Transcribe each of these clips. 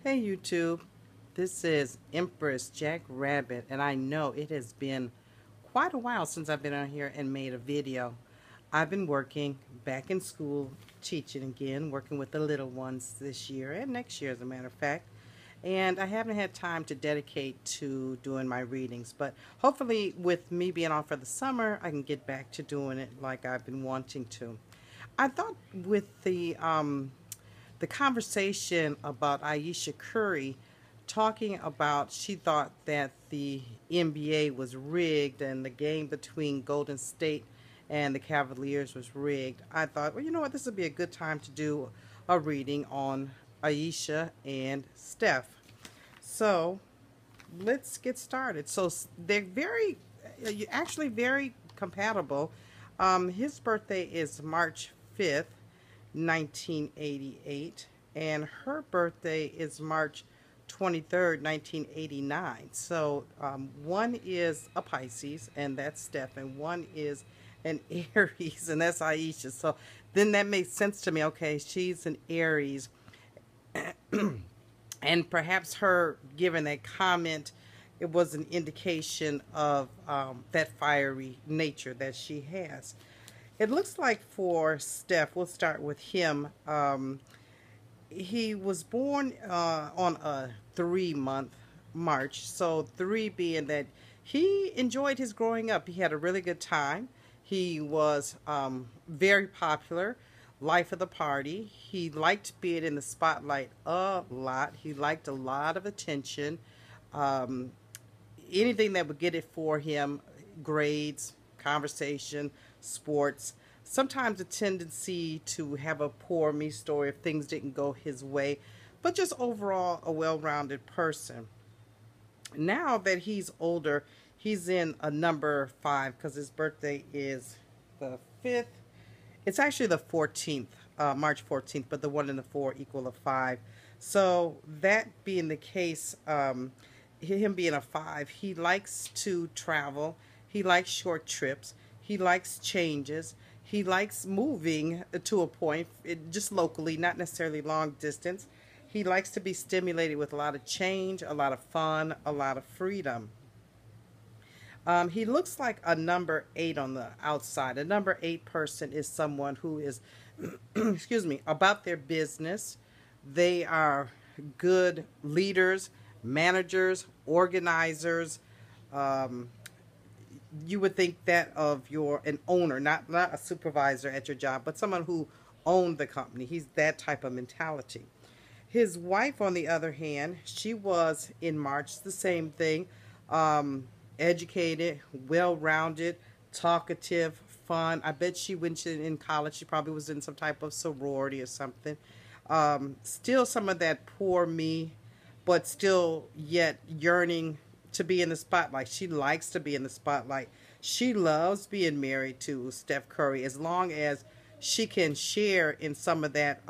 Hey YouTube, this is Empress Jack Rabbit, and I know it has been quite a while since I've been on here and made a video. I've been working back in school, teaching again, working with the little ones this year and next year, as a matter of fact. And I haven't had time to dedicate to doing my readings, but hopefully, with me being off for the summer, I can get back to doing it like I've been wanting to. I thought with the conversation about Ayesha Curry talking about she thought that the NBA was rigged and the game between Golden State and the Cavaliers was rigged. I thought, well, you know what, this would be a good time to do a reading on Ayesha and Steph. So let's get started. So they're actually very compatible. His birthday is March 5th, 1988, and her birthday is March 23rd, 1989. So one is a Pisces, and that's Steph, and one is an Aries, and that's Ayesha. So then that makes sense to me. Okay, she's an Aries, and perhaps her giving that comment, it was an indication of that fiery nature that she has. It looks like for Steph, we'll start with him. He was born on a 3-month March, so 3 being that he enjoyed his growing up. He had a really good time. He was very popular, life of the party. He liked being in the spotlight a lot. He liked a lot of attention. Um, Anything that would get it for him, grades, conversation, sports. Sometimes a tendency to have a poor me story if things didn't go his way, but just overall a well-rounded person. Now that he's older, he's in a number 5 because his birthday is the 5th. It's actually the 14th, March 14th, but the 1 and the 4 equal a 5. So that being the case, him being a 5, he likes to travel. He likes short trips. He likes changes. He likes moving to a point, just locally, not necessarily long distance. He likes to be stimulated with a lot of change, a lot of fun, a lot of freedom. He looks like a number 8 on the outside. A number 8 person is someone who is, excuse me, about their business. They are good leaders, managers, organizers. Um, you would think that of an owner, not a supervisor at your job, but someone who owned the company. He's that type of mentality. His wife, on the other hand, she was in March, the same thing. Educated, well-rounded, talkative, fun. I bet she, when she in college, she probably was in some type of sorority or something. Still some of that poor me, but still yet yearning to be in the spotlight. She likes to be in the spotlight. She loves being married to Steph Curry as long as she can share in some of that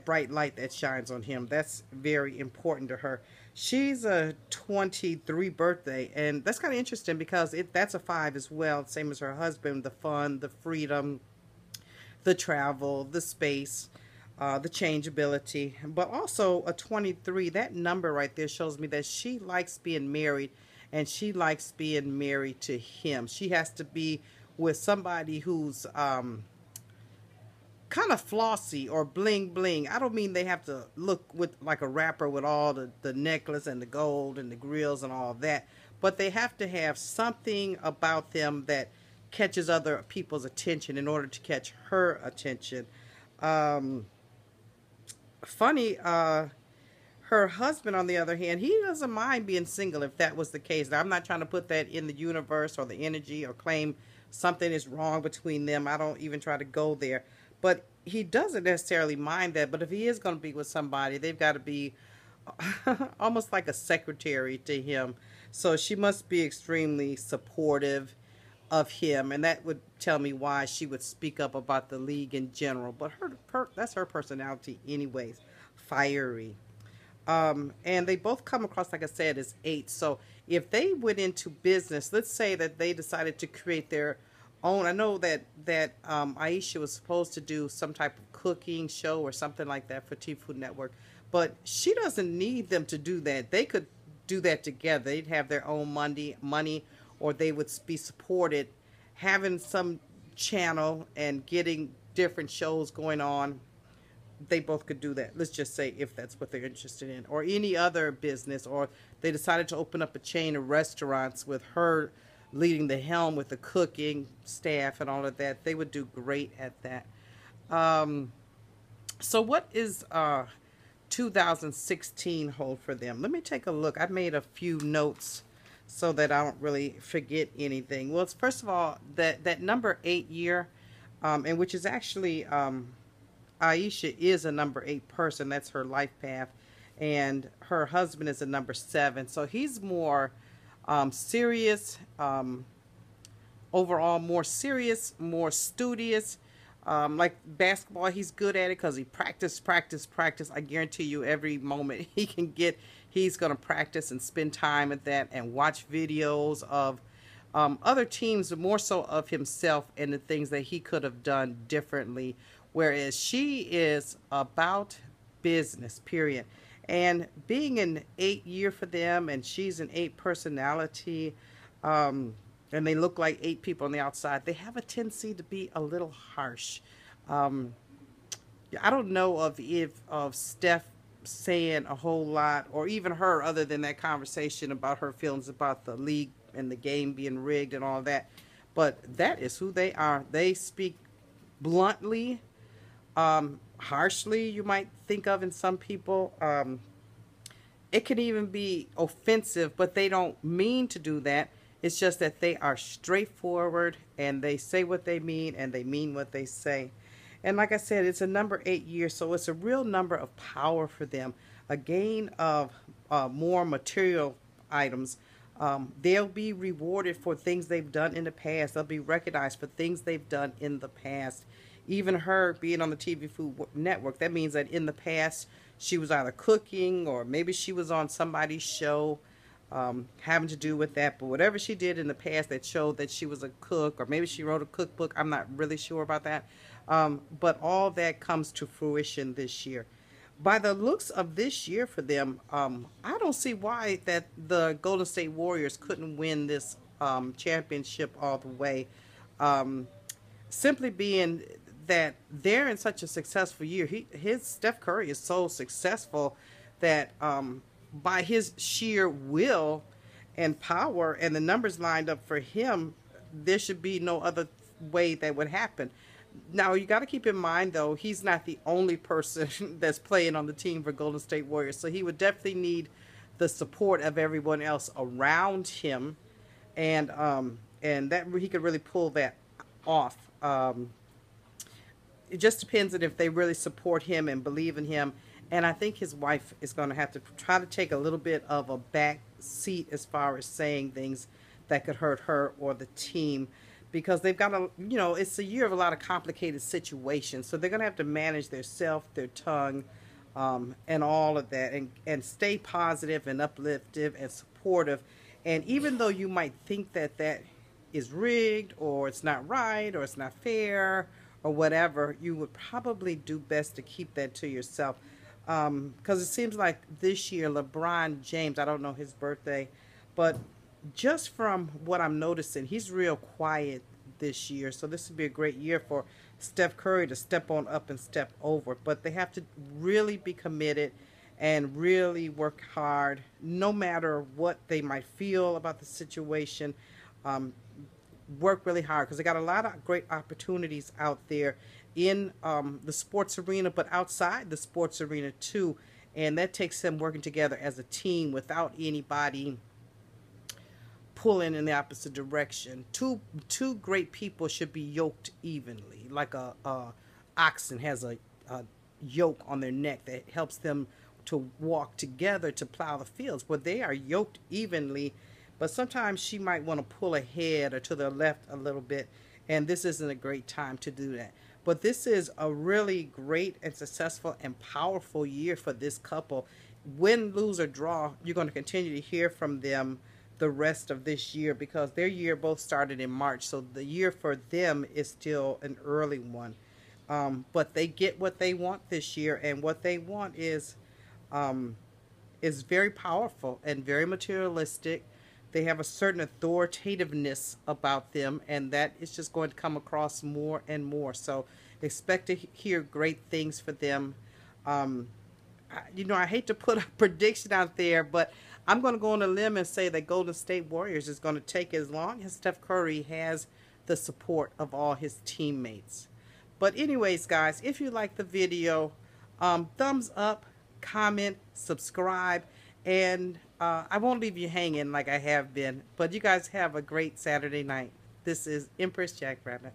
bright light that shines on him. That's very important to her. She's a 23 birthday, and that's kind of interesting because that's a 5 as well, same as her husband. The fun, the freedom, the travel, the space, the changeability, but also a 23. That number right there shows me that she likes being married, and she likes being married to him. She has to be with somebody who's kind of flossy or bling bling. I don't mean they have to look with like a rapper with all the necklace and the gold and the grills and all that, but they have to have something about them that catches other people's attention in order to catch her attention. Um, Funny, her husband, on the other hand, he doesn't mind being single if that was the case. Now, I'm not trying to put that in the universe or the energy or claim something is wrong between them. I don't even try to go there. But he doesn't necessarily mind that. But if he is going to be with somebody, they've got to be almost like a secretary to him. So she must be extremely supportive of him, and that would tell me why she would speak up about the league in general. But that's her personality anyways, fiery. And they both come across, like I said, as 8. So if they went into business, let's say that they decided to create their own. I know that Aisha was supposed to do some type of cooking show or something like that for T Food Network, but she doesn't need them to do that. They could do that together. They'd have their own money, or they would be supported having some channel and getting different shows going on. They both could do that. Let's just say if that's what they're interested in, or any other business, or they decided to open up a chain of restaurants with her leading the helm with the cooking staff and all of that. They would do great at that. Um, so what is 2016 hold for them? Let me take a look. I made a few notes so that I don't really forget anything. Well, it's, first of all, that number 8 year, and which is actually Aisha is a number 8 person. That's her life path, and her husband is a number 7. So he's more serious, overall more serious, more studious. Like basketball, he's good at it because he practice. I guarantee you, every moment he can get, he's going to practice and spend time at that and watch videos of other teams, but more so of himself and the things that he could have done differently. Whereas she is about business, period. And being an 8 year for them, and she's an 8 personality, and they look like 8 people on the outside, they have a tendency to be a little harsh. Um, I don't know of Steph saying a whole lot, or even her, other than that conversation about her feelings about the league and the game being rigged and all that. But that is who they are. They speak bluntly, harshly, you might think of in some people. It can even be offensive, but they don't mean to do that. It's just that they are straightforward and they say what they mean and they mean what they say. And like I said, it's a number 8 years, so it's a real number of power for them, a gain of more material items. They'll be rewarded for things they've done in the past. They'll be recognized for things they've done in the past. Even her being on the TV Food Network, that means that in the past she was either cooking or maybe she was on somebody's show having to do with that. But whatever she did in the past that showed that she was a cook, or maybe she wrote a cookbook, I'm not really sure about that. But all that comes to fruition this year. By the looks of this year for them, I don't see why that the Golden State Warriors couldn't win this championship all the way. Um, Simply being that they're in such a successful year. His Steph Curry is so successful that by his sheer will and power and the numbers lined up for him, there should be no other way that would happen. Now, you got to keep in mind, though, he's not the only person that's playing on the team for Golden State Warriors. So he would definitely need the support of everyone else around him. And that he could really pull that off. It just depends on if they really support him and believe in him. And I think his wife is going to have to try to take a little bit of a back seat as far as saying things that could hurt her or the team, because they've got a, it's a year of a lot of complicated situations. So they're going to have to manage their self, their tongue, and all of that, and stay positive and upliftive and supportive. And even though you might think that that is rigged, or it's not right, or it's not fair, or whatever, you would probably do best to keep that to yourself. Because it seems like this year, LeBron James, I don't know his birthday, but just from what I'm noticing, he's real quiet this year. So this would be a great year for Steph Curry to step on up and step over. But they have to really be committed and really work hard, no matter what they might feel about the situation. Work really hard, because they got a lot of great opportunities out there in the sports arena, but outside the sports arena too. And that takes them working together as a team without anybody pulling in the opposite direction. Two great people should be yoked evenly, like a oxen has a yoke on their neck that helps them to walk together to plow the fields. But they are yoked evenly, but sometimes she might want to pull ahead or to the left a little bit, and this isn't a great time to do that. But this is a really great and successful and powerful year for this couple. Win, lose, or draw, you're going to continue to hear from them the rest of this year, because their year both started in March. So the year for them is still an early one. But they get what they want this year, and what they want um, is very powerful and very materialistic. They have a certain authoritativeness about them, and that is just going to come across more and more. So expect to hear great things for them. Um, I hate to put a prediction out there, but I'm going to go on a limb and say that Golden State Warriors is going to take as long as Steph Curry has the support of all his teammates. But anyways, guys, if you like the video, thumbs up, comment, subscribe, and I won't leave you hanging like I have been. But you guys have a great Saturday night. This is Empress Jackrabbit.